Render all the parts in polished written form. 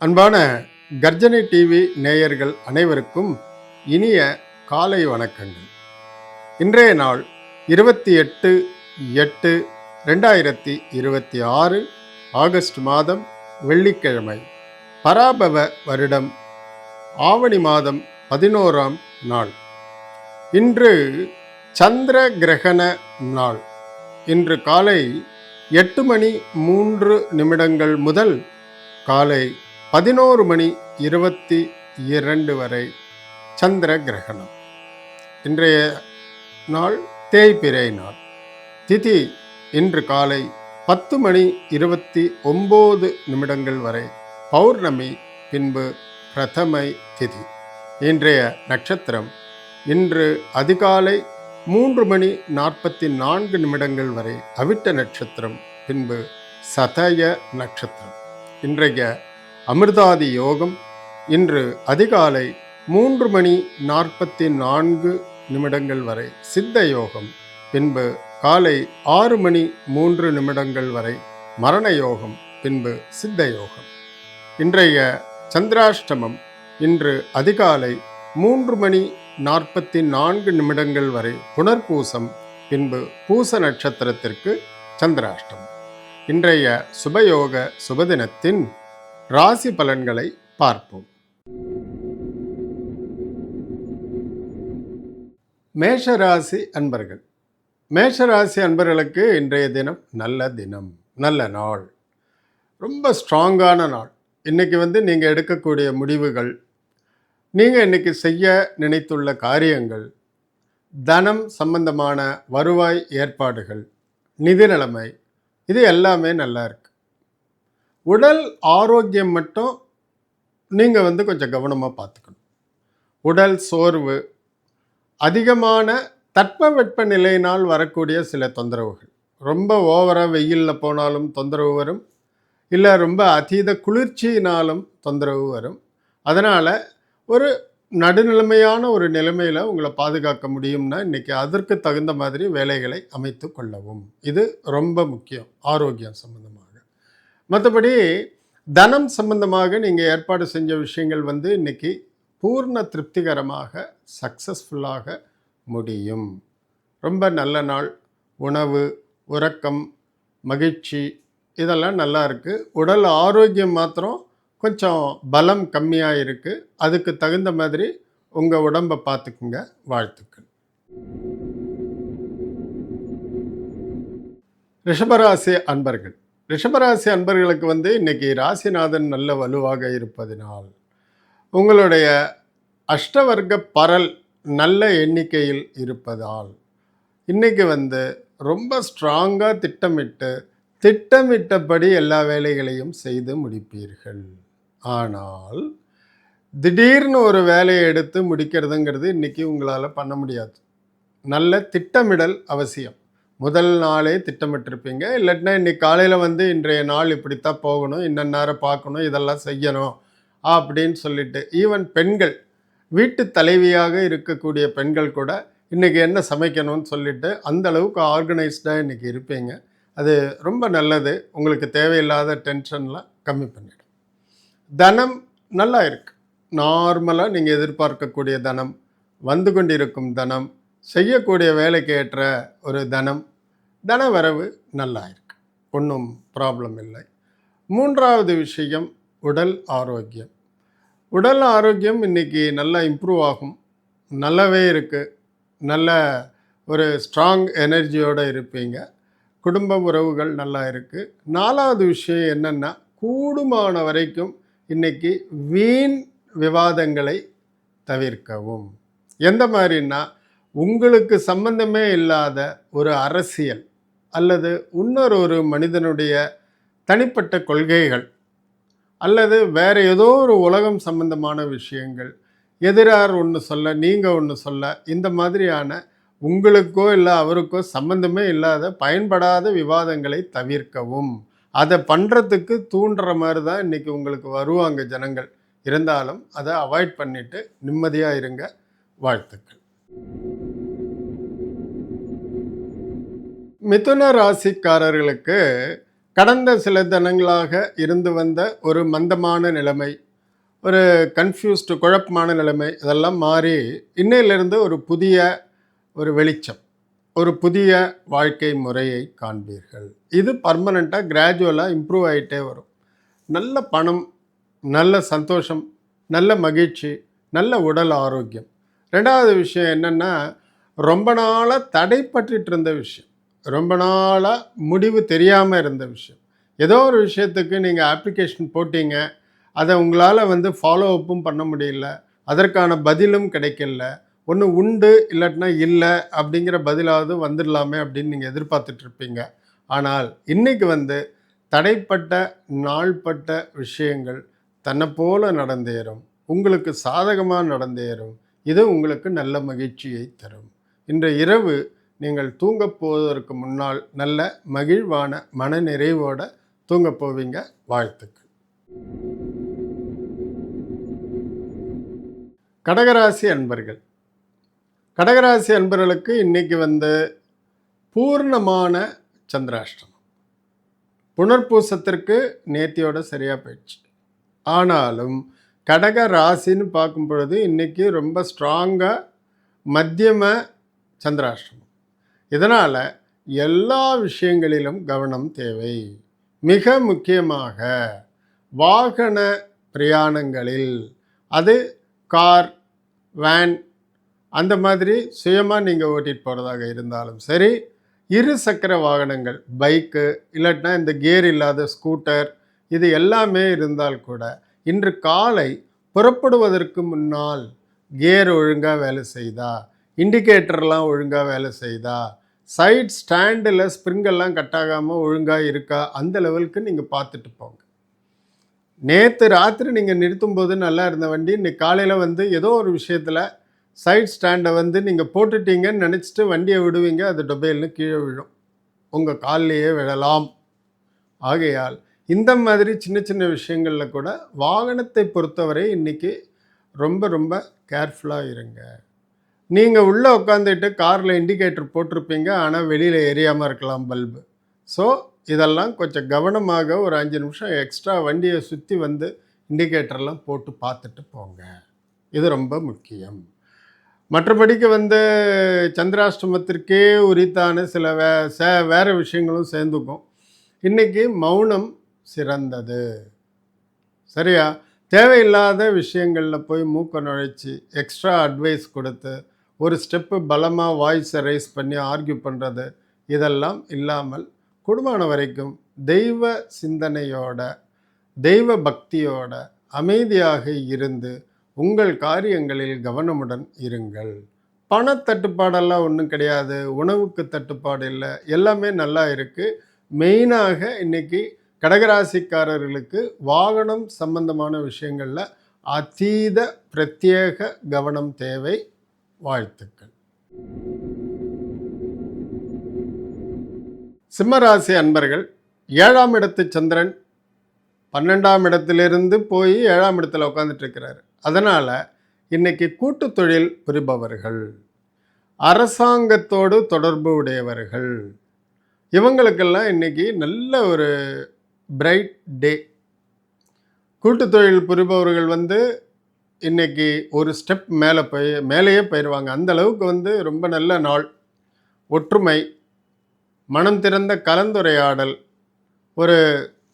அன்பான கர்ஜனை டிவி நேயர்கள் அனைவருக்கும் இனிய காலை வணக்கங்கள். இன்றைய நாள் 28/8/2026 ஆகஸ்ட் மாதம் வெள்ளிக்கிழமை, பராபவ வருடம் ஆவணி மாதம் 11ஆம் நாள். இன்று சந்திர கிரகண நாள். இன்று காலை 8:03 முதல் காலை 11:22 வரை சந்திர கிரகணம். இன்றைய நாள் தேய்பிறை நாள். திதி இன்று காலை 10:29 வரை பௌர்ணமி, பின்பு பிரதமை திதி. இன்றைய நட்சத்திரம் இன்று அதிகாலை 3:44 வரை அவிட்ட நட்சத்திரம், பின்பு சதய நட்சத்திரம். இன்றைய அமிர்தாதி யோகம் இன்று அதிகாலை 3:44 வரை சித்த யோகம், பின்பு காலை 6:03 வரை மரண யோகம், பின்பு சித்த யோகம். இன்றைய சந்திராஷ்டமம் இன்று அதிகாலை 3:44 வரை புனர்பூசம், பின்பு பூச நட்சத்திரத்திற்கு சந்திராஷ்டமம். இன்றைய சுபயோக சுபதினத்தின் ராசி பலன்களை பார்ப்போம். மேஷராசி அன்பர்கள். மேஷராசி அன்பர்களுக்கு இன்றைய தினம் நல்ல தினம், நல்ல நாள், ரொம்ப ஸ்ட்ராங்கான நாள். இன்னைக்கு நீங்கள் எடுக்கக்கூடிய முடிவுகள், நீங்கள் இன்னைக்கு செய்ய நினைத்துள்ள காரியங்கள், தனம் சம்பந்தமான வருவாய் ஏற்பாடுகள், நிதி நிலைமை, இது எல்லாமே நல்லா இருக்கு. உடல் ஆரோக்கியம் மட்டும் நீங்கள் கொஞ்சம் கவனமாக பார்த்துக்கணும். உடல் சோர்வு, அதிகமான தட்பவெட்ப நிலையினால் வரக்கூடிய சில தொந்தரவுகள், ரொம்ப ஓவராக வெயிலில் போனாலும் தொந்தரவு வரும், இல்லை ரொம்ப அதீத குளிர்ச்சியினாலும் தொந்தரவு வரும். அதனால் ஒரு நடுநிலைமையான ஒரு நிலைமையில் உங்களை பாதுகாக்க முடியும்னா இன்றைக்கி அதற்கு தகுந்த மாதிரி வேலைகளை அமைத்து கொள்ளவும். இது ரொம்ப முக்கியம் ஆரோக்கியம் சம்பந்தமாக. மற்றபடி தனம் சம்பந்தமாக நீங்கள் ஏற்பாடு செஞ்ச விஷயங்கள் இன்றைக்கி பூர்ண திருப்திகரமாக சக்ஸஸ்ஃபுல்லாக முடியும். ரொம்ப நல்ல நாள். உணவு, உறக்கம், மகிழ்ச்சி, இதெல்லாம் நல்லா இருக்குது. உடல் ஆரோக்கியம் மாத்திரம் கொஞ்சம் பலம் கம்மியாக இருக்குது. அதுக்கு தகுந்த மாதிரி உங்கள் உடம்பை பார்த்துக்குங்க. வாழ்த்துக்கள். ரிஷபராசி அன்பர்கள். ரிஷபராசி அன்பர்களுக்கு இன்னைக்கு ராசிநாதன் நல்ல வலுவாக இருப்பதினால் உங்களுடைய அஷ்டவர்க்க பரல் நல்ல எண்ணிக்கையில் இருப்பதால் இன்னைக்கு ரொம்ப ஸ்ட்ராங்காக திட்டமிட்டபடி எல்லா வேலைகளையும் செய்து முடிப்பீர்கள். ஆனால் திடீர்னு ஒரு வேலையை எடுத்து முடிக்கிறதுங்கிறது இன்னைக்கு உங்களால் பண்ண முடியாது. நல்ல திட்டமிடல் அவசியம். முதல் நாளே திட்டமிட்டிருப்பீங்க. இல்லாட்டினா இன்றைக்கி காலையில் இன்றைய நாள் இப்படித்தான் போகணும், இன்னும் நேரம் பார்க்கணும், இதெல்லாம் செய்யணும் அப்படின்னு சொல்லிட்டு, ஈவன் பெண்கள், வீட்டு தலைவியாக இருக்கக்கூடிய பெண்கள் கூட இன்றைக்கி என்ன சமைக்கணும்னு சொல்லிட்டு அந்த அளவுக்கு ஆர்கனைஸ்டாக இன்றைக்கி இருப்பீங்க. அது ரொம்ப நல்லது. உங்களுக்கு தேவையில்லாத டென்ஷன்லாம் கம்மி பண்ணிடும். தனம் நல்லா இருக்கு. நார்மலாக நீங்கள் எதிர்பார்க்கக்கூடிய தனம், வந்து கொண்டிருக்கும் தனம், செய்யக்கூடிய வேலைக்கு ஏற்ற ஒரு தன வரவு நல்லா இருக்கு. ஒன்றும் ப்ராப்ளம் இல்லை. மூன்றாவது விஷயம் உடல் ஆரோக்கியம். உடல் ஆரோக்கியம் இன்றைக்கி நல்லா இம்ப்ரூவ் ஆகும். நல்லாவே இருக்குது. நல்ல ஒரு ஸ்ட்ராங் எனர்ஜியோடு இருப்பீங்க. குடும்ப உறவுகள் நல்லா இருக்குது. நாலாவது விஷயம் என்னென்னா, கூடுமான வரைக்கும் இன்றைக்கி வீண் விவாதங்களை தவிர்க்கவும். எந்த மாதிரின்னா, உங்களுக்கு சம்பந்தமே இல்லாத ஒரு அரசியல் அல்லது இன்னொரு மனிதனுடைய தனிப்பட்ட கொள்கைகள் அல்லது வேறு ஏதோ ஒரு உலகம் சம்பந்தமான விஷயங்கள், எதிரார் ஒன்று சொல்ல நீங்கள் ஒன்று சொல்ல, இந்த மாதிரியான உங்களுக்கோ இல்லை அவருக்கோ சம்பந்தமே இல்லாத பயன்படாத விவாதங்களை தவிர்க்கவும். அதை பண்ணுறதுக்கு தூண்டுற மாதிரி தான் இன்றைக்கி உங்களுக்கு வருவாங்க ஜனங்கள். இருந்தாலும் அதை அவாய்ட் பண்ணிவிட்டு நிம்மதியாக இருங்க. வாழ்த்துக்கள். மிதுன ராசிக்காரர்களுக்கு கடந்த சில தினங்களாக இருந்து வந்த ஒரு மந்தமான நிலைமை, ஒரு கன்ஃப்யூஸ்டு குழப்பமான நிலைமை இதெல்லாம் மாறி இன்னையிலிருந்து ஒரு புதிய ஒரு வெளிச்சம், ஒரு புதிய வாழ்க்கை முறையை காண்பீர்கள். இது பர்மனெண்ட்டாக கிராஜுவலாக இம்ப்ரூவ் ஆகிட்டே வரும். நல்ல பணம், நல்ல சந்தோஷம், நல்ல மகிழ்ச்சி, நல்ல உடல் ஆரோக்கியம். ரெண்டாவது விஷயம் என்னென்னா, ரொம்ப நாளாக தடைப்பட்டுட்டு இருந்த விஷயம், ரொம்ப நாளாக முடிவு தெரியாமல் இருந்த விஷயம், ஏதோ ஒரு விஷயத்துக்கு நீங்கள் அப்ளிகேஷன் போட்டீங்க, அதை உங்களால் ஃபாலோ அப்பும் பண்ண முடியல, அதற்கான பதிலும் கிடைக்கல, ஒன்று உண்டு இல்லாட்டினா இல்லை அப்படிங்கிற பதிலாவது வந்துடலாமே அப்படின்னு நீங்கள் எதிர்பார்த்துட்ருப்பீங்க. ஆனால் இன்றைக்கி தடைப்பட்ட நாள்பட்ட விஷயங்கள் தன்னை போல நடந்தேறும், உங்களுக்கு சாதகமாக நடந்தேறும். இது உங்களுக்கு நல்ல மகிழ்ச்சியை தரும். இன்று இரவு நீங்கள் தூங்கப் போவதற்கு முன்னால் நல்ல மகிழ்வான மன நிறைவோடு தூங்கப் போவீங்க. வாழ்த்துக்கள். கடகராசி அன்பர்கள், கடகராசி அன்பர்களுக்கு இன்றைக்கி பூர்ணமான சந்திராஷ்டமம். புனர்பூசத்திற்கு நேத்தியோட சரியாக போயிடுச்சு. ஆனாலும் கடக ராசின்னு பார்க்கும் பொழுது இன்றைக்கி ரொம்ப ஸ்ட்ராங்காக மத்தியம சந்திராஷ்டமம். இதனால் எல்லா விஷயங்களிலும் கவனம் தேவை. மிக முக்கியமாக வாகன பிரயாணங்களில், அது கார், வேன் அந்த மாதிரி சுயமாக நீங்கள் ஓட்டிகிட்டு போகிறதாக இருந்தாலும் சரி, இரு சக்கர வாகனங்கள், பைக்கு இல்லாட்டினா இந்த கியர் இல்லாத ஸ்கூட்டர், இது எல்லாமே இருந்தால் கூட இன்று காலை புறப்படுவதற்கு முன்னால் கியர் ஒழுங்காக வேலை செய்தா, இண்டிகேட்டர்லாம் ஒழுங்காக வேலை செய்தா, சைட் ஸ்டாண்டில் ஸ்ப்ரிங்கெல்லாம் கட்டாகாமல் ஒழுங்காக இருக்கா, அந்த லெவலுக்கு நீங்கள் பார்த்துட்டு போங்க. நேற்று ராத்திரி நீங்கள் நிறுத்தும்போது நல்லா இருந்த வண்டி இன்னைக்கு காலையில் ஏதோ ஒரு விஷயத்தில் சைட் ஸ்டாண்டை நீங்கள் போட்டுட்டீங்கன்னு நினச்சிட்டு வண்டியை விடுவீங்க, அது டொபைல்னு கீழே விழும், உங்கள் கால்லையே விழலாம். ஆகையால் இந்த மாதிரி சின்ன சின்ன விஷயங்களில் கூட வாகனத்தை பொறுத்தவரை இன்றைக்கி ரொம்ப ரொம்ப கேர்ஃபுல்லாக இருங்க. நீங்கள் உள்ளே உட்காந்துட்டு காரில் இண்டிகேட்டர் போட்டிருப்பீங்க, ஆனால் வெளியில் எரியாமல் இருக்கலாம் பல்பு. ஸோ இதெல்லாம் கொஞ்சம் கவனமாக ஒரு 5 நிமிஷம் எக்ஸ்ட்ரா வண்டியை சுற்றி இண்டிகேட்டர்லாம் போட்டு பார்த்துட்டு போங்க. இது ரொம்ப முக்கியம். மற்றபடிக்கு சந்திராஷ்டமத்திற்கே உரித்தான சில வேறு விஷயங்களும் சேர்ந்துக்கும். இன்றைக்கி மௌனம் சிறந்தது. சரியா? தேவையில்லாத விஷயங்களில் போய் மூக்க நுழைச்சி எக்ஸ்ட்ரா அட்வைஸ் கொடுத்து ஒரு ஸ்டெப்பு பலமாக வாய்ஸை ரைஸ் பண்ணி ஆர்கியூ பண்ணுறது, இதெல்லாம் இல்லாமல் கூடுமான வரைக்கும் தெய்வ சிந்தனையோட, தெய்வ பக்தியோட அமைதியாக இருந்து உங்கள் காரியங்களில் கவனமுடன் இருங்கள். பணத்தட்டுப்பாடெல்லாம் ஒன்றும் கிடையாது, உணவுக்கு தட்டுப்பாடு இல்லை, எல்லாமே நல்லா இருக்குது. மெயினாக இன்றைக்கி கடகராசிக்காரர்களுக்கு வாகனம் சம்பந்தமான விஷயங்களில் அதீத பிரத்யேக கவனம் தேவை. வாழ்த்துக்கள். சிம்மராசி அன்பர்கள், 7ஆம் இடத்து சந்திரன் 12ஆம் இடத்திலிருந்து போய் 7ஆம் இடத்துல உட்காந்துட்டுருக்கிறார். அதனால் இன்றைக்கி கூட்டு தொழில் புரிபவர்கள், அரசாங்கத்தோடு தொடர்பு உடையவர்கள், இவங்களுக்கெல்லாம் இன்றைக்கி நல்ல ஒரு பிரைட் டே. கூட்டு தொழில் புரிபவர்கள் இன்றைக்கி ஒரு ஸ்டெப் மேலேயே போயிடுவாங்க. அந்த அளவுக்கு ரொம்ப நல்ல நாள். ஒற்றுமை, மனம் திறந்த கலந்துரையாடல், ஒரு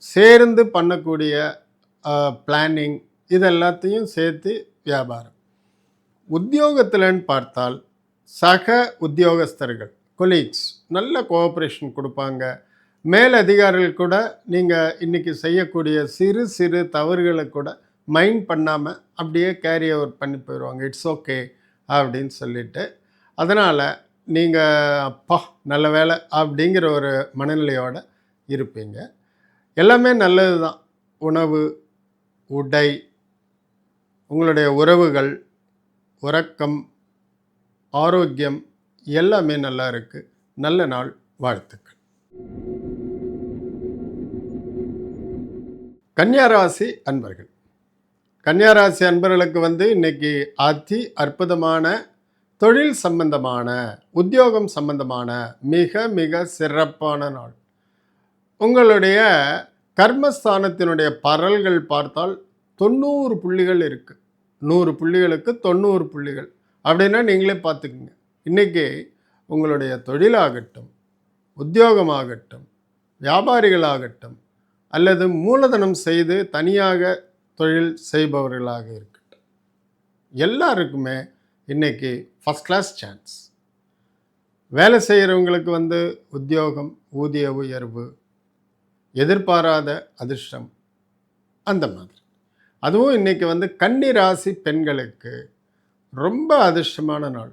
சேர்ந்து பண்ணக்கூடிய பிளானிங், இது எல்லாத்தையும் சேர்த்து வியாபாரம். உத்தியோகத்தில்னு பார்த்தால் சக உத்தியோகஸ்தர்கள், கொலீக்ஸ் நல்ல கோஆப்ரேஷன் கொடுப்பாங்க. மேல் அதிகாரிகள் கூட நீங்கள் இன்றைக்கி செய்யக்கூடிய சிறு சிறு தவறுகளை கூட மைண்ட் பண்ணாமல் அப்படியே கேரி ஓவர் பண்ணி போயிடுவாங்க. இட்ஸ் ஓகே அப்படின்னு சொல்லிட்டு, அதனால் நீங்கள் அப்பா நல்ல வேலை அப்படிங்கிற ஒரு மனநிலையோடு இருப்பீங்க. எல்லாமே நல்லது தான். உணவு, உடை, உங்களுடைய உறவுகள், உறக்கம், ஆரோக்கியம் எல்லாமே நல்லா இருக்குது. நல்ல நாள். வாழ்த்துக்கள். கன்னியாராசி அன்பர்கள், கன்னியாராசி அன்பர்களுக்கு இன்னைக்கு அதி அற்புதமான தொழில் சம்பந்தமான, உத்தியோகம் சம்பந்தமான மிக மிக சிறப்பான நாள். உங்களுடைய கர்மஸ்தானத்தினுடைய பரல்கள் பார்த்தால் 90 புள்ளிகள் இருக்குது. 100 புள்ளிகளுக்கு 90 புள்ளிகள். அப்படின்னா நீங்களே பார்த்துக்குங்க. இன்றைக்கி உங்களுடைய தொழிலாகட்டும், உத்தியோகமாகட்டும், வியாபாரிகளாகட்டும், அல்லது மூலதனம் செய்து தனியாக தொழில் செய்பவர்களாக இருக்கட்டும், எல்லாருக்குமே இன்றைக்கி ஃபஸ்ட் கிளாஸ் சான்ஸ். வேலை செய்கிறவங்களுக்கு உத்தியோகம், ஊதிய உயர்வு, எதிர்பாராத அதிர்ஷ்டம், அந்த மாதிரி. அதுவும் இன்றைக்கி கன்னி ராசி பெண்களுக்கு ரொம்ப அதிர்ஷ்டமான நாள்.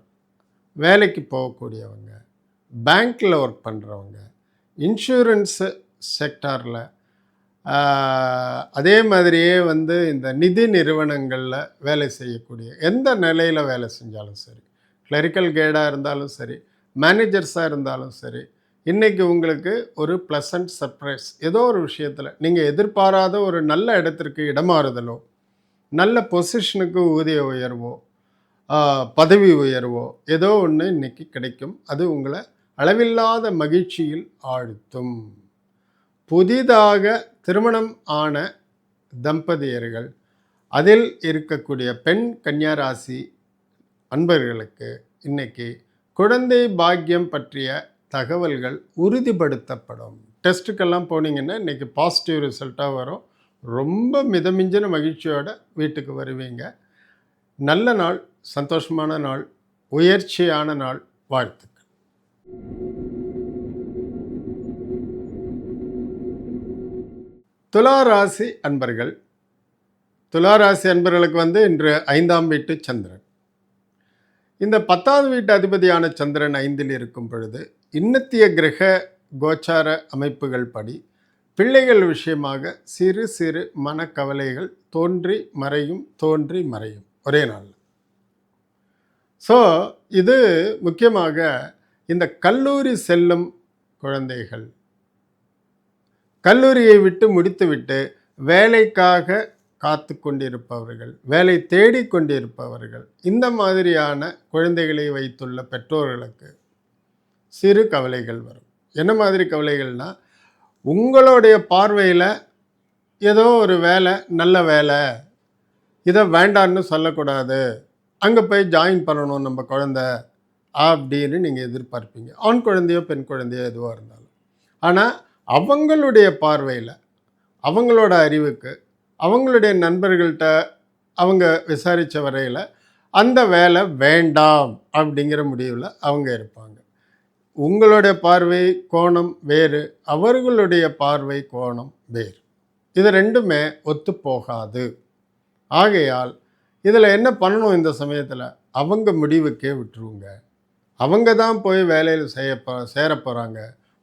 வேலைக்கு போகக்கூடியவங்க, பேங்க்கில் ஒர்க் பண்ணுறவங்க, இன்சூரன்ஸு செக்டாரில், அதே மாதிரியே இந்த நிதி நிறுவனங்களில் வேலை செய்யக்கூடிய, எந்த நிலையில் வேலை செஞ்சாலும் சரி, கிளரிக்கல் கேடாக இருந்தாலும் சரி, மேனேஜர்ஸாக இருந்தாலும் சரி, இன்றைக்கி உங்களுக்கு ஒரு ப்ளசன்ட் சர்ப்ரைஸ். ஏதோ ஒரு விஷயத்தில் நீங்கள் எதிர்பாராத ஒரு நல்ல இடத்திற்கு இடமாறுதலோ, நல்ல பொசிஷனுக்கு ஊதிய உயர்வோ, பதவி உயர்வோ ஏதோ ஒன்று இன்றைக்கி கிடைக்கும். அது உங்களை அளவில்லாத மகிழ்ச்சியில் ஆழ்த்தும். புதிதாக திருமணம் ஆன தம்பதியர்கள், அதில் இருக்கக்கூடிய பெண் கன்னியாராசி அன்பர்களுக்கு இன்றைக்கி குழந்தை பாக்கியம் பற்றிய தகவல்கள் உறுதிப்படுத்தப்படும். டெஸ்ட்டுக்கெல்லாம் போனீங்கன்னா இன்றைக்கி பாசிட்டிவ் ரிசல்ட்டாக வரும். ரொம்ப மிதமிஞ்சின மகிழ்ச்சியோடு வீட்டுக்கு வருவீங்க. நல்ல நாள், சந்தோஷமான நாள், உயர்ச்சியான நாள். வாழ்த்துக்கள். துளாராசி அன்பர்கள். துளாராசி அன்பர்களுக்கு இன்று 5ஆம் வீட்டு சந்திரன். இந்த 10வது வீட்டு அதிபதியான சந்திரன் 5இல் இருக்கும் பொழுது இன்னத்திய கிரக கோச்சார அமைப்புகள் படி பிள்ளைகள் விஷயமாக சிறு சிறு மனக்கவலைகள் தோன்றி மறையும் ஒரே நாளில். ஸோ இது முக்கியமாக இந்த கல்லூரி செல்லும் குழந்தைகள், கல்லூரியை விட்டு முடித்துவிட்டு வேலைக்காக காத்து கொண்டிருப்பவர்கள், வேலை தேடிக்கொண்டிருப்பவர்கள், இந்த மாதிரியான குழந்தைகளை வைத்துள்ள பெற்றோர்களுக்கு சிறு கவலைகள் வரும். என்ன மாதிரி கவலைகள்னால், உங்களுடைய பார்வையில் ஏதோ ஒரு வேலை, நல்ல வேலை, இதை வேண்டான்னு சொல்லக்கூடாது, அங்கே போய் ஜாயின் பண்ணணும் நம்ம குழந்தை அப்படின்னு நீங்கள் எதிர்பார்ப்பீங்க. ஆண் குழந்தையோ பெண் குழந்தையோ எதுவாக இருந்தாலும். ஆனால் அவங்களுடைய பார்வையில், அவங்களோட அறிவுக்கு, அவங்களுடைய நண்பர்கள்ட்ட அவங்க விசாரித்த வரையில் அந்த வேலை வேண்டாம் அப்படிங்கிற முடிவில் அவங்க இருப்பாங்க. உங்களுடைய பார்வை கோணம் வேறு, அவர்களுடைய பார்வை கோணம் வேறு. இது ரெண்டுமே ஒத்து போகாது. ஆகையால் இதில் என்ன பண்ணணும்? இந்த சமயத்தில் அவங்க முடிவுக்கே விட்டுருங்க. அவங்க தான் போய் வேலையில் சேர போகிறாங்க,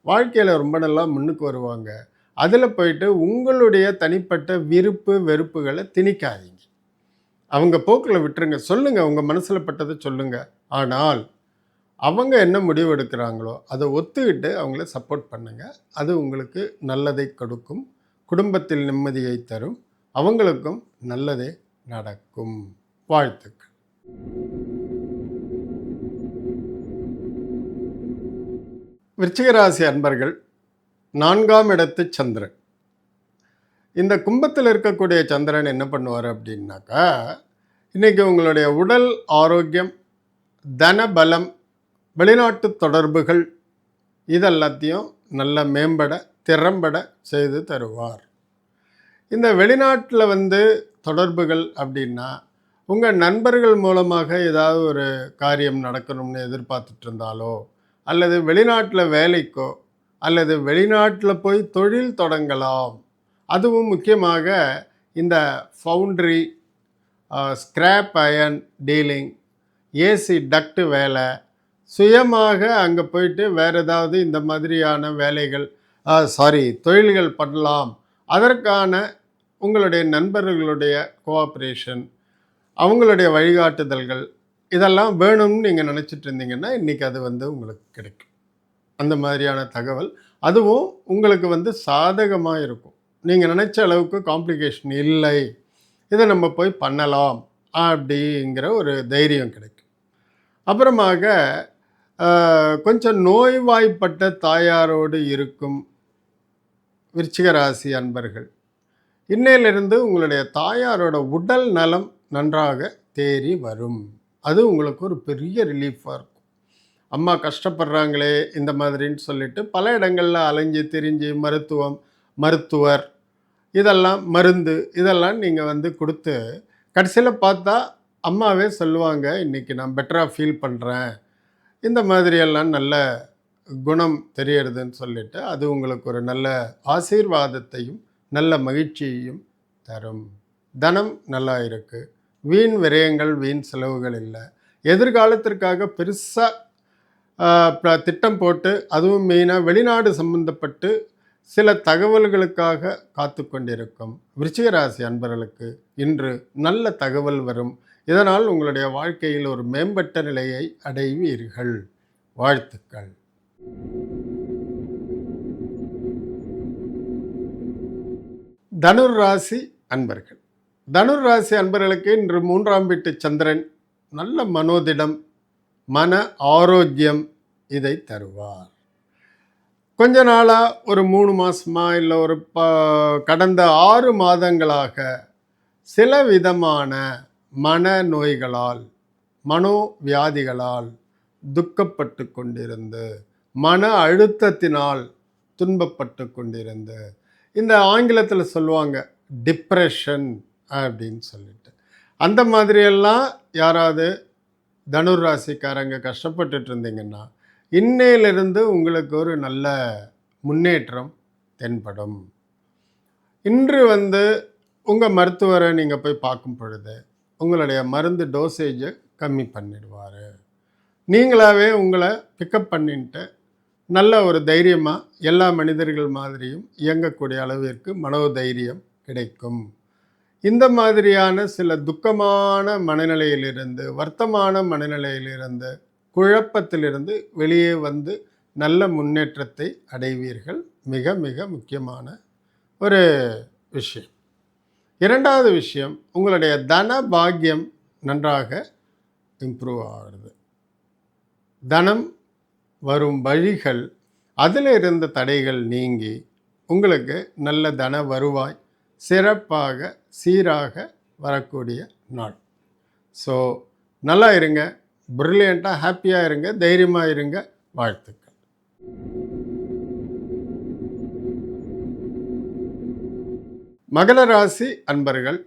வாழ்க்கையில் ரொம்ப நல்லா முன்னுக்கு வருவாங்க. அதில் போயிட்டு உங்களுடைய தனிப்பட்ட விருப்பு வெறுப்புகளை திணிக்காதீங்க. அவங்க போக்கில் விட்டுருங்க. சொல்லுங்கள், உங்கள் மனசில் பட்டதை சொல்லுங்கள். ஆனால் அவங்க என்ன முடிவு எடுக்கிறாங்களோ அதை ஒத்துக்கிட்டு அவங்கள சப்போர்ட் பண்ணுங்கள். அது உங்களுக்கு நல்லதை கொடுக்கும், குடும்பத்தில் நிம்மதியை தரும், அவங்களுக்கும் நல்லதே நடக்கும். வாழ்த்துக்கள். விருச்சிகராசி அன்பர்கள். 4ஆம் இடத்து சந்திரன். இந்த கும்பத்தில் இருக்கக்கூடிய சந்திரன் என்ன பண்ணுவார் அப்படின்னாக்கா, இன்றைக்கி உங்களுடைய உடல் ஆரோக்கியம், தன பலம், வெளிநாட்டு தொடர்புகள் இதெல்லாத்தையும் நல்ல மேம்பட திறம்பட செய்து தருவார். இந்த வெளிநாட்டில் தொடர்புகள் அப்படின்னா, உங்கள் நண்பர்கள் மூலமாக ஏதாவது ஒரு காரியம் நடக்கணும்னு எதிர்பார்த்துட்டு இருந்தாலோ, அல்லது வெளிநாட்டில் வேலைக்கோ, அல்லது வெளிநாட்டில் போய் தொழில் தொடங்கலாம். அதுவும் முக்கியமாக இந்த foundry, scrap iron dealing, AC duct வேலை, சுயமாக அங்கே போயிட்டு வேறு ஏதாவது இந்த மாதிரியான வேலைகள் தொழில்கள் பண்ணலாம். அதற்கான உங்களுடைய நண்பர்களுடைய கோஆப்ரேஷன், அவங்களுடைய வழிகாட்டுதல்கள் இதெல்லாம் வேணும்னு நீங்கள் நினச்சிட்டு இருந்தீங்கன்னா இன்றைக்கி அது உங்களுக்கு கிடைக்கும். அந்த மாதிரியான தகவல், அதுவும் உங்களுக்கு சாதகமாக இருக்கும். நீங்கள் நினச்ச அளவுக்கு காம்ப்ளிகேஷன் இல்லை, இதை நம்ம போய் பண்ணலாம் அப்படிங்கிற ஒரு தைரியம் கிடைக்கும். அப்புறமாக கொஞ்சம் நோய்வாய்ப்பட்ட தாயாரோடு இருக்கும் விருச்சிக ராசி அன்பர்கள், இன்னையிலிருந்து உங்களுடைய தாயாரோட உடல் நலம் நன்றாக தேறி வரும். அது உங்களுக்கு ஒரு பெரிய ரிலீஃபாக இருக்கும். அம்மா கஷ்டப்படுறாங்களே இந்த மாதிரின்னு சொல்லிட்டு பல இடங்களில் அலைஞ்சு திரிஞ்சு மருத்துவர் இதெல்லாம் மருந்து இதெல்லாம் நீங்கள் வந்து கொடுத்து கடைசியில் பார்த்தா அம்மாவே சொல்லுவாங்க, இன்றைக்கி நான் பெட்டராக ஃபீல் பண்ணுறேன், இந்த மாதிரியெல்லாம் நல்ல குணம் தெரியறதுன்னு சொல்லிட்டு அது உங்களுக்கு ஒரு நல்ல ஆசீர்வாதத்தையும் நல்ல மகிழ்ச்சியையும் தரும். தனம் நல்லா இருக்குது, வீண் விரயங்கள் வீண் செலவுகள் இல்லை. எதிர்காலத்திற்காக பெருசாக திட்டம் போட்டு அதுவும் மெயினாக வெளிநாடு சம்பந்தப்பட்டு சில தகவல்களுக்காக காத்து கொண்டிருக்கும் விருச்சிக ராசி அன்பர்களுக்கு இன்று நல்ல தகவல் வரும். இதனால் உங்களுடைய வாழ்க்கையில் ஒரு மேம்பட்ட நிலையை அடைவீர்கள். வாழ்த்துக்கள். தனுர் ராசி அன்பர்கள், தனுர் ராசி அன்பர்களுக்கு இன்று 3ஆம் வீட்டு சந்திரன் நல்ல மனோதிடம், மன ஆரோக்கியம் இதை தருவார். கொஞ்ச நாளாக ஒரு 3 மாதமா இல்லை ஒரு கடந்த 6 மாதங்களாக சில விதமான மன நோய்களால் மனோவியாதிகளால் துக்கப்பட்டு கொண்டிருந்து மன அழுத்தத்தினால் துன்பப்பட்டு கொண்டிருந்து இந்த ஆங்கிலத்தில் சொல்லுவாங்க டிப்ரெஷன் அப்படின்னு சொல்லிட்டு, அந்த மாதிரியெல்லாம் யாராவது தனுர் ராசிக்காரங்க கஷ்டப்பட்டுட்டு இருந்தீங்கன்னா இன்னையிலிருந்து உங்களுக்கு ஒரு நல்ல முன்னேற்றம் தென்படும். இன்று வந்து உங்கள் மருத்துவரை நீங்கள் போய் பார்க்கும் பொழுது உங்களுடைய மருந்து டோசேஜை கம்மி பண்ணிடுவார். நீங்களாகவே உங்களை பிக்கப் பண்ணிட்டு நல்ல ஒரு தைரியமாக எல்லா மனிதர்கள் மாதிரியும் இயங்கக்கூடிய அளவிற்கு மனோதைரியம் கிடைக்கும். இந்த மாதிரியான சில துக்கமான மனநிலையிலிருந்து, வருத்தமான மனநிலையிலிருந்து, குழப்பத்திலிருந்து வெளியே வந்து நல்ல முன்னேற்றத்தை அடைவீர்கள். மிக மிக முக்கியமான ஒரு விஷயம். 2வது விஷயம், உங்களுடைய தன பாக்கியம் நன்றாக இம்ப்ரூவ் ஆகிறது. தனம் வரும் வழிகள், அதில் இருந்த தடைகள் நீங்கி உங்களுக்கு நல்ல தன வருவாய் சிறப்பாக சீராக வரக்கூடிய நாள். ஸோ நல்லா இருங்க, பிரில்லியண்ட்டாக ஹாப்பியாக இருங்க, தைரியமாக இருங்க. வாழ்த்துக்கள். மகர ராசி அன்பர்கள்,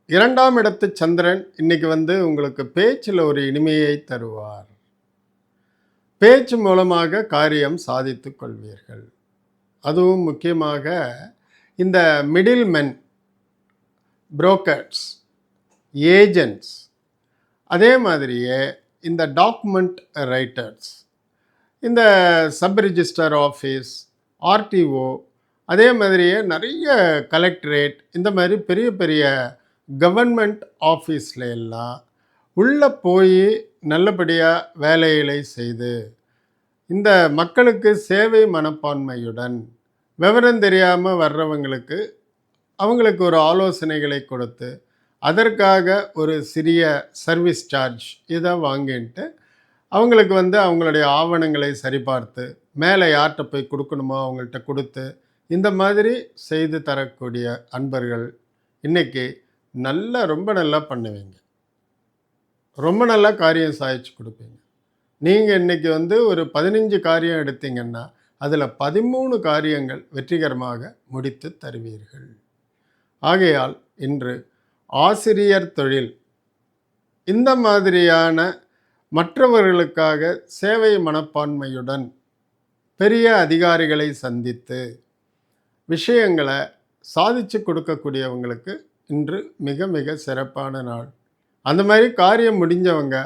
2ஆம் இடத்து சந்திரன் இன்னைக்கு வந்து உங்களுக்கு பேச்சில் ஒரு இனிமையை தருவார். பேச்சு மூலமாக காரியம் சாதித்து கொள்வீர்கள். அதுவும் முக்கியமாக இந்த மிடில் மென், புரோக்கர்ஸ், ஏஜென்ட்ஸ், அதே மாதிரியே இந்த டாக்குமெண்ட் ரைட்டர்ஸ், இந்த சப் ரிஜிஸ்டர் ஆஃபீஸ், ஆர்டிஓ, அதே மாதிரியே நிறைய கலெக்டரேட், இந்த மாதிரி பெரிய பெரிய கவர்மெண்ட் ஆஃபீஸில் எல்லாம் உள்ளே போய் நல்லபடியாக வேலைகளை செய்து இந்த மக்களுக்கு சேவை மனப்பான்மையுடன் விவரம் தெரியாமல் வர்றவங்களுக்கு அவங்களுக்கு ஒரு ஆலோசனைகளை கொடுத்து அதற்காக ஒரு சிறிய சர்வீஸ் சார்ஜ் இதை வாங்கிட்டு அவங்களுக்கு வந்து அவங்களுடைய ஆவணங்களை சரிபார்த்து மேலே யார்கிட்ட போய் கொடுக்கணுமோ அவங்கள்ட்ட கொடுத்து இந்த மாதிரி செய்து தரக்கூடிய அன்பர்கள் இன்றைக்கி ரொம்ப நல்லா பண்ணுவீங்க. ரொம்ப நல்லா காரியம் சாதிச்சு கொடுப்பீங்க. நீங்கள் இன்றைக்கி வந்து ஒரு 15 காரியம் எடுத்தீங்கன்னா அதில் 13 காரியங்கள் வெற்றிகரமாக முடித்து தருவீர்கள். ஆகையால் இன்று ஆசிரியர் தொழில், இந்த மாதிரியான மற்றவர்களுக்காக சேவை மனப்பான்மையுடன் பெரிய அதிகாரிகளை சந்தித்து விஷயங்களை சாதித்து கொடுக்கக்கூடியவங்களுக்கு இன்று மிக மிக சிறப்பான நாள். அந்த மாதிரி காரியம் முடிஞ்சவங்க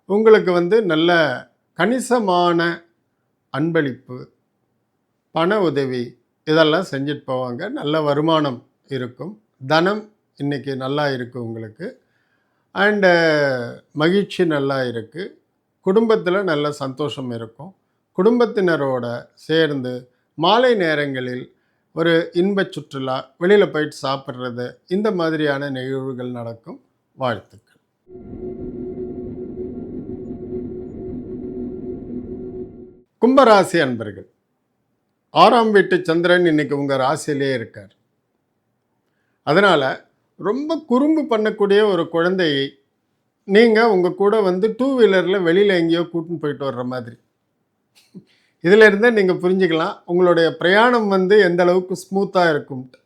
உங்களுக்கு வந்து நல்ல கணிசமான அன்பளிப்பு, பண உதவி இதெல்லாம் செஞ்சுட்டு போவாங்க. நல்ல வருமானம் இருக்கும். தனம் இன்றைக்கி நல்லா இருக்குது உங்களுக்கு. அண்டு மகிழ்ச்சி நல்லா இருக்குது. குடும்பத்தில் நல்ல சந்தோஷம் இருக்கும். குடும்பத்தினரோட சேர்ந்து மாலை நேரங்களில் ஒரு இன்பச் சுற்றுலா, வெளியில் போயிட்டு சாப்பிட்றது, இந்த மாதிரியான நிகழ்வுகள் நடக்கும். வாழ்த்துக்கள். கும்பராசி அன்பர்கள், 6ஆம் வீட்டு சந்திரன் இன்னைக்கு உங்கள் ராசியிலே இருக்கார். அதனால் ரொம்ப குறும்பு பண்ணக்கூடிய ஒரு குழந்தையை நீங்கள் உங்கள் கூட வந்து 2 வீலரில் வெளியில் எங்கேயோ கூட்டின்னு போயிட்டு வர்ற மாதிரி. இதில் இருந்தே நீங்கள் புரிஞ்சுக்கலாம் உங்களுடைய பிரயாணம் வந்து எந்த அளவுக்கு ஸ்மூத்தாக இருக்கும்ட்டு.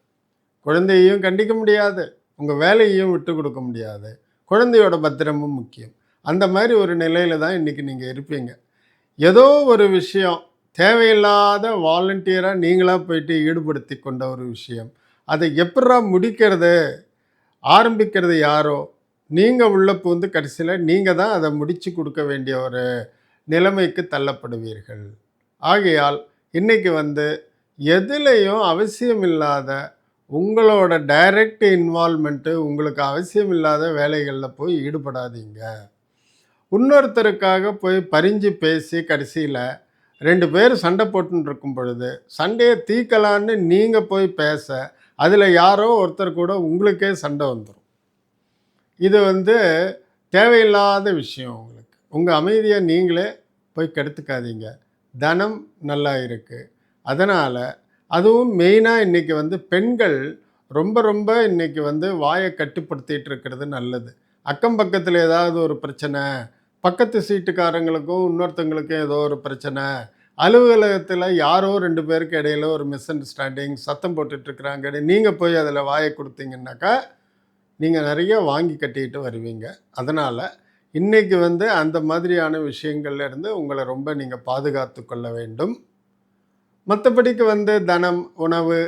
குழந்தையையும் கண்டிக்க முடியாது, உங்கள் வேலையையும் விட்டு கொடுக்க முடியாது, குழந்தையோட பத்திரமும் முக்கியம். அந்த மாதிரி ஒரு நிலையில் தான் இன்றைக்கி நீங்கள் இருப்பீங்க. ஏதோ ஒரு விஷயம் தேவையில்லாத வாலண்டியராக நீங்களாக போயிட்டு ஈடுபடுத்தி கொண்ட ஒரு விஷயம், அதை எப்படா முடிக்கிறது, ஆரம்பிக்கிறது யாரோ, நீங்கள் உள்ள பூந்து கடைசியில் நீங்கள் தான் அதை முடித்து கொடுக்க வேண்டிய ஒரு நிலைமைக்கு தள்ளப்படுவீர்கள். ஆகையால் இன்றைக்கி வந்து எதுலேயும் அவசியம் இல்லாத உங்களோட டைரக்ட் இன்வால்மெண்ட்டு, உங்களுக்கு அவசியம் இல்லாத வேலைகளில் போய் ஈடுபடாதீங்க. இன்னொருத்தருக்காக போய் பரிஞ்சு பேசி கடைசியில் 2 பேர் சண்டை போட்டுன்னு இருக்கும் பொழுது சண்டையை தீர்க்கலான்னு நீங்கள் போய் பேச அதில் யாரோ ஒருத்தர் கூட உங்களுக்கே சண்டை வந்துடும். இது வந்து தேவையில்லாத விஷயம். உங்களுக்கு உங்கள் அமைதியை நீங்களே போய் கெடுத்துக்காதீங்க. தனம் நல்லா இருக்குது. அதனால் அதுவும் மெயினாக இன்றைக்கி வந்து பெண்கள் ரொம்ப ரொம்ப இன்றைக்கி வந்து வாயை கட்டுப்படுத்திகிட்டு இருக்கிறது நல்லது. அக்கம் பக்கத்தில் ஏதாவது ஒரு பிரச்சனை, பக்கத்து சீட்டுக்காரங்களுக்கும் இன்னொருத்தங்களுக்கும் ஏதோ ஒரு பிரச்சனை, அலுவலகத்தில் யாரோ 2 பேருக்கு இடையில ஒரு மிஸ் அண்டர்ஸ்டாண்டிங் சத்தம் போட்டுட்ருக்குறாங்க, நீங்கள் போய் அதில் வாயை கொடுத்தீங்கன்னாக்கா நீங்கள் நிறைய வாங்கி கட்டிக்கிட்டு வருவீங்க. அதனால் இன்றைக்கி வந்து அந்த மாதிரியான விஷயங்கள்லேருந்து உங்களை ரொம்ப நீங்கள் பாதுகாத்து கொள்ள வேண்டும். மற்றபடிக்கு வந்து தனம், உணவு,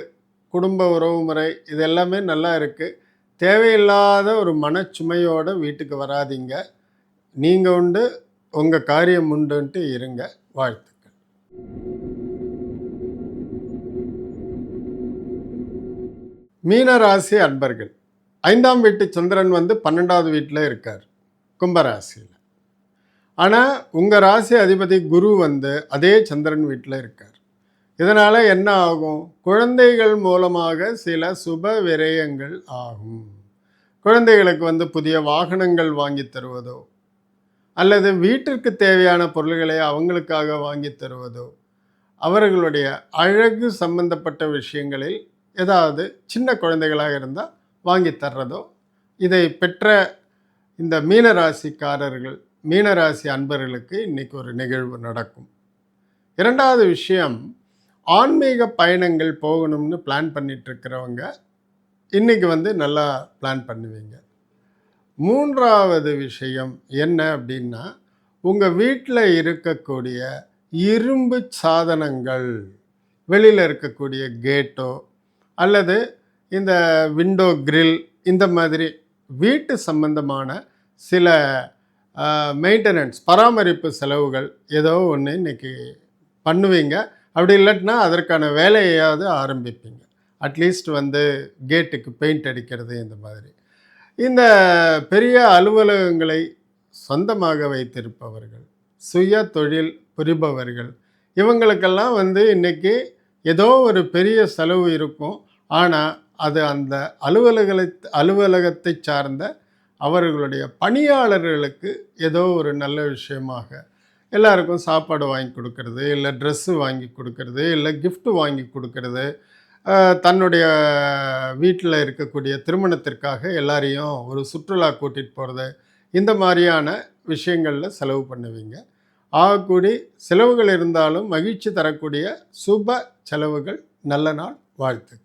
குடும்ப உறவுமுறை இது எல்லாமே நல்லா இருக்குது. தேவையில்லாத ஒரு மனச்சுமையோடு வீட்டுக்கு வராதிங்க. நீங்கள் உண்டு, உங்கள் காரியம் உண்டுன்ட்டு இருங்க. வாழ்த்துக்கள். மீனராசி அன்பர்கள், 5ஆம் வீட்டு சந்திரன் வந்து 12வது வீட்டில் இருக்கார், கும்பராசியில். ஆனால் உங்கள் ராசி அதிபதி குரு வந்து அதே சந்திரன் வீட்டில் இருக்கார். இதனால் என்ன ஆகும்? குழந்தைகள் மூலமாக சில சுப விரயங்கள் ஆகும். குழந்தைகளுக்கு வந்து புதிய வாகனங்கள் வாங்கி தருவதோ, அல்லது வீட்டிற்கு தேவையான பொருள்களை அவங்களுக்காக வாங்கி தருவதோ, அவர்களுடைய அழகு சம்பந்தப்பட்ட விஷயங்களில் ஏதாவது சின்ன குழந்தைகளாக இருந்தால் வாங்கி தர்றதோ, இதை பெற்ற இந்த மீனராசிக்காரர்கள், மீனராசி அன்பர்களுக்கு இன்றைக்கி ஒரு நிகழ்வு நடக்கும். 2வது விஷயம், ஆன்மீக பயணங்கள் போகணும்னு பிளான் பண்ணிகிட்ருக்கிறவங்க இன்றைக்கி வந்து நல்லா பிளான் பண்ணுவீங்க. 3வது விஷயம் என்ன அப்படின்னா, உங்கள் வீட்டில் இருக்கக்கூடிய இரும்பு சாதனங்கள், வெளியில் இருக்கக்கூடிய கேட்டோ அல்லது இந்த விண்டோ கிரில், இந்த மாதிரி வீட்டு சம்பந்தமான சில மெயின்டெனன்ஸ், பராமரிப்பு செலவுகள் ஏதோ ஒன்று இன்றைக்கி பண்ணுவீங்க. அப்படி இல்லாட்டினா அதற்கான வேலையாவது ஆரம்பிப்பீங்க. அட்லீஸ்ட் வந்து கேட்டுக்கு பெயிண்ட் அடிக்கிறது, இந்த மாதிரி. இந்த பெரிய அலுவலகங்களை சொந்தமாக வைத்திருப்பவர்கள், சுய தொழில் புரிபவர்கள், இவங்களுக்கெல்லாம் வந்து இன்றைக்கி ஏதோ ஒரு பெரிய செலவு இருக்கும். ஆனால் அது அந்த அலுவலகத்தை சார்ந்த அவர்களுடைய பணியாளர்களுக்கு ஏதோ ஒரு நல்ல விஷயமாக, எல்லாருக்கும் சாப்பாடு வாங்கி கொடுக்கறது, இல்லை ட்ரெஸ்ஸு வாங்கி கொடுக்கறது, இல்லை கிஃப்ட்டு வாங்கி கொடுக்கறது, தன்னுடைய வீட்டில் இருக்கக்கூடிய திருமணத்திற்காக எல்லாரையும் ஒரு சுற்றுலா கூட்டிகிட்டு போகிறது, இந்த மாதிரியான விஷயங்களில் செலவு பண்ணுவீங்க. ஆகக்கூடி செலவுகள் இருந்தாலும் மகிழ்ச்சி தரக்கூடிய சுப செலவுகள். நல்ல நாள். வாழ்த்து.